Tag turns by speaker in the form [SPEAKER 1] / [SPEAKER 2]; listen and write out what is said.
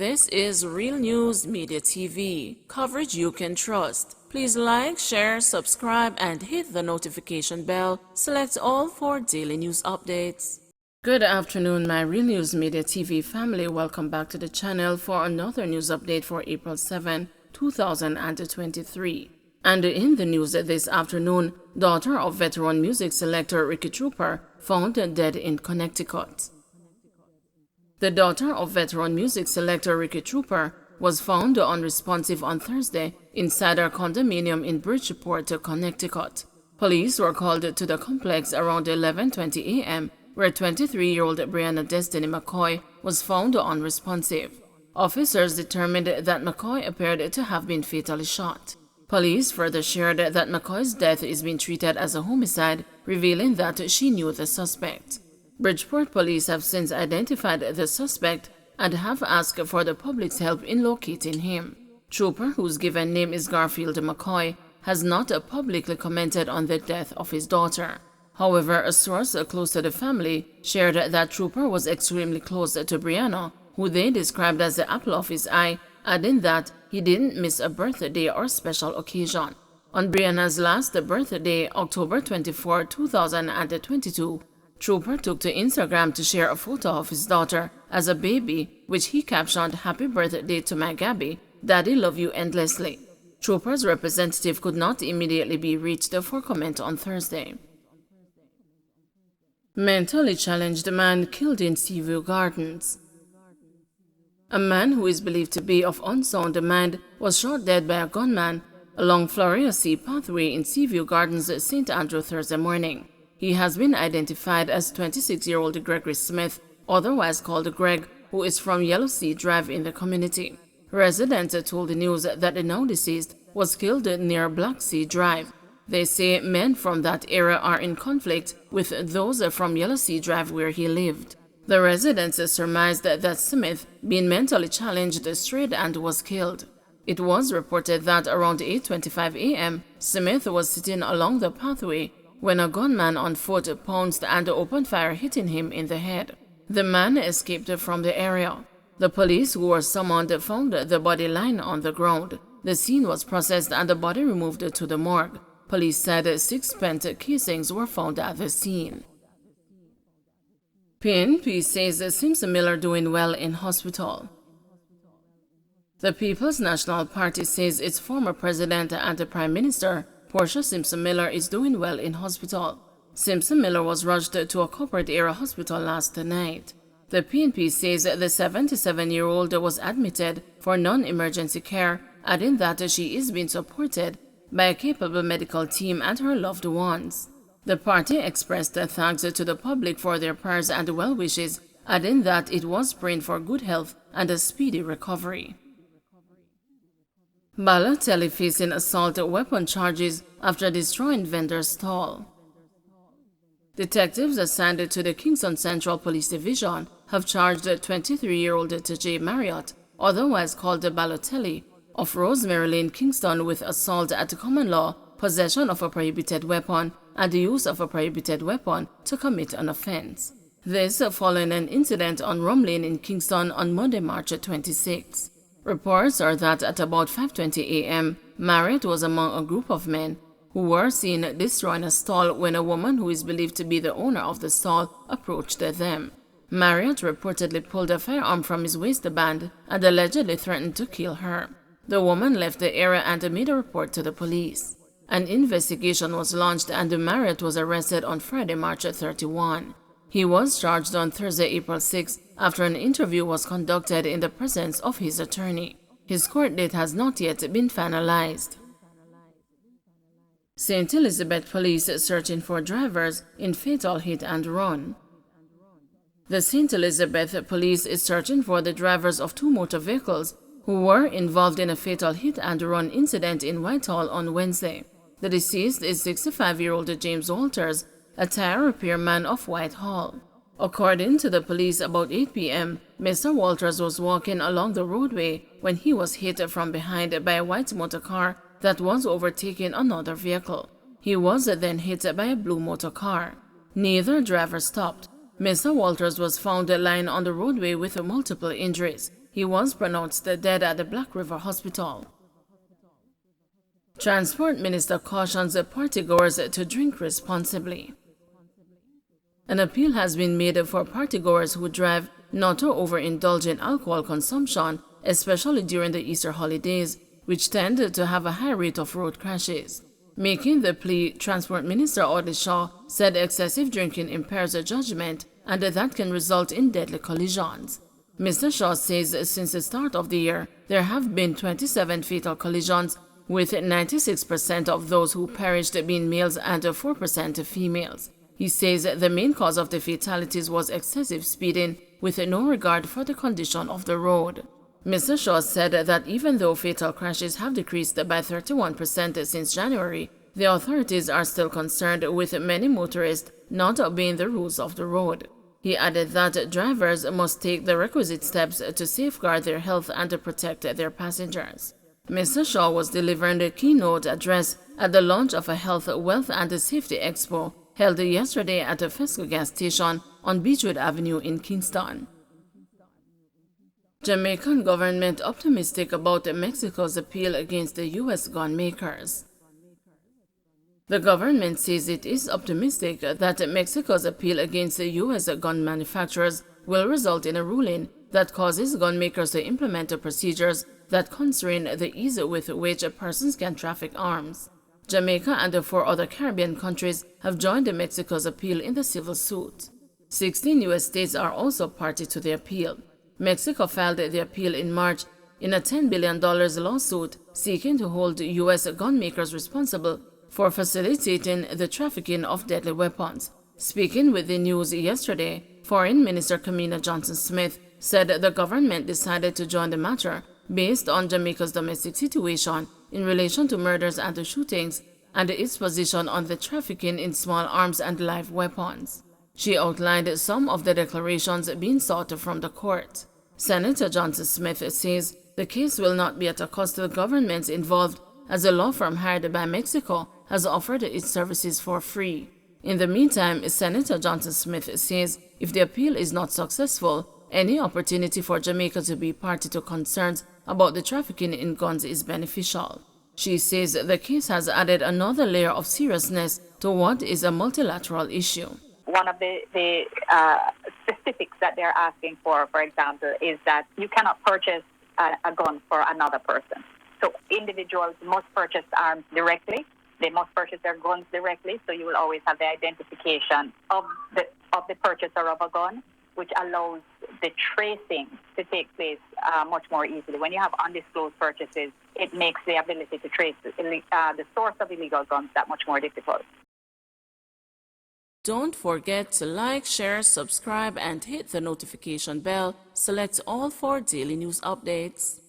[SPEAKER 1] This is Real News Media TV, coverage you can trust. Please like, share, subscribe, and hit the notification bell. Select all for daily news updates. Good afternoon, my Real News Media TV family. Welcome back to the channel for another news update for April 7, 2023. And in the news this afternoon, daughter of veteran music selector Ricky Trooper found dead in Connecticut. The daughter of veteran music selector Ricky Trooper was found unresponsive on Thursday inside her condominium in Bridgeport, Connecticut. Police were called to the complex around 11:20 a.m., where 23-year-old Brianna Destiny McCoy was found unresponsive. Officers determined that McCoy appeared to have been fatally shot. Police further shared that McCoy's death is being treated as a homicide, revealing that she knew the suspect. Bridgeport police have since identified the suspect and have asked for the public's help in locating him. Trooper, whose given name is Garfield McCoy, has not publicly commented on the death of his daughter. However, a source close to the family shared that Trooper was extremely close to Brianna, who they described as the apple of his eye, adding that he didn't miss a birthday or special occasion. On Brianna's last birthday, October 24, 2022, Trooper took to Instagram to share a photo of his daughter as a baby, which he captioned, "Happy birthday to my Gabby, Daddy love you endlessly." Trooper's representative could not immediately be reached for comment on Thursday. Mentally challenged man killed in Seaview Gardens. A man who is believed to be of unsound mind was shot dead by a gunman along Floria Sea Pathway in Seaview Gardens, St. Andrew, Thursday morning. He has been identified as 26-year-old Gregory Smith, otherwise called Greg, who is from Yellow Sea Drive in the community. Residents told the news that the now deceased was killed near Black Sea Drive. They say men from that area are in conflict with those from Yellow Sea Drive where he lived. The residents surmised that Smith, being mentally challenged, strayed and was killed. It was reported that around 8:25 a.m., Smith was sitting along the pathway when a gunman on foot pounced and opened fire, hitting him in the head. The man escaped from the area. The police who were summoned found the body lying on the ground. The scene was processed and the body removed to the morgue. Police said 6 spent casings were found at the scene. PNP says Simpson Miller doing well in hospital. The People's National Party says its former president and the Prime Minister, Portia Simpson Miller, is doing well in hospital. Simpson Miller was rushed to a corporate area hospital last night. The PNP says the 77-year-old was admitted for non-emergency care, adding that she is being supported by a capable medical team and her loved ones. The party expressed thanks to the public for their prayers and well wishes, adding that it was praying for good health and a speedy recovery. Balotelli facing assault weapon charges after destroying vendor's stall. Detectives assigned to the Kingston Central Police Division have charged 23-year-old T.J. Marriott, otherwise called Balotelli, of Rosemary Lane, Kingston, with assault at common law, possession of a prohibited weapon, and the use of a prohibited weapon to commit an offense. This following an incident on Rum Lane in Kingston on Monday, March 26. Reports are that at about 5:20 a.m., Marriott was among a group of men who were seen destroying a stall when a woman who is believed to be the owner of the stall approached them. Marriott reportedly pulled a firearm from his waistband and allegedly threatened to kill her. The woman left the area and made a report to the police. An investigation was launched and Marriott was arrested on Friday, March 31. He was charged on Thursday, April 6, after an interview was conducted in the presence of his attorney. His court date has not yet been finalized. St. Elizabeth police searching for drivers in fatal hit and run. The St. Elizabeth police is searching for the drivers of 2 motor vehicles who were involved in a fatal hit and run incident in Whitehall on Wednesday. The deceased is 65-year-old James Walters, a tire repairman of Whitehall. According to the police, about 8 p.m., Mr. Walters was walking along the roadway when he was hit from behind by a white motor car that was overtaking another vehicle. He was then hit by a blue motor car. Neither driver stopped. Mr. Walters was found lying on the roadway with multiple injuries. He was pronounced dead at the Black River Hospital. Transport Minister cautions partygoers to drink responsibly. An appeal has been made for partygoers who drive not to overindulge in alcohol consumption, especially during the Easter holidays, which tend to have a high rate of road crashes. Making the plea, Transport Minister Audley Shaw said excessive drinking impairs judgment and that can result in deadly collisions. Mr. Shaw says since the start of the year, there have been 27 fatal collisions, with 96% of those who perished being males and 4% females. He says the main cause of the fatalities was excessive speeding, with no regard for the condition of the road. Mr. Shaw said that even though fatal crashes have decreased by 31% since January, the authorities are still concerned with many motorists not obeying the rules of the road. He added that drivers must take the requisite steps to safeguard their health and to protect their passengers. Mr. Shaw was delivering the keynote address at the launch of a Health, Wealth and Safety Expo held yesterday at a Fesco gas station on Beechwood Avenue in Kingston. Jamaican government optimistic about Mexico's appeal against the U.S. gun makers. The government says it is optimistic that Mexico's appeal against the U.S. gun manufacturers will result in a ruling that causes gun makers to implement procedures that constrain the ease with which persons can traffic arms. Jamaica and 4 other Caribbean countries have joined Mexico's appeal in the civil suit. 16 U.S. states are also party to the appeal. Mexico filed the appeal in March in a $10 billion lawsuit seeking to hold U.S. gun makers responsible for facilitating the trafficking of deadly weapons. Speaking with the news yesterday, Foreign Minister Kamina Johnson-Smith said the government decided to join the matter based on Jamaica's domestic situation in relation to murders and shootings and its position on the trafficking in small arms and live weapons. She outlined some of the declarations being sought from the court. Senator Johnson-Smith says the case will not be at a cost to the governments involved, as a law firm hired by Mexico has offered its services for free. In the meantime, Senator Johnson-Smith says if the appeal is not successful, any opportunity for Jamaica to be party to concerns about the trafficking in guns is beneficial. She says the case has added another layer of seriousness to what is a multilateral issue.
[SPEAKER 2] One of the specifics that they're asking for example, is that you cannot purchase a gun for another person. So individuals must purchase arms directly. They must purchase their guns directly, so you will always have the identification of the purchaser of a gun, which allows the tracing to take place much more easily. When you have undisclosed purchases, it makes the ability to trace the source of illegal guns that much more difficult.
[SPEAKER 1] Don't forget to like, share, subscribe, and hit the notification bell. Select all for daily news updates.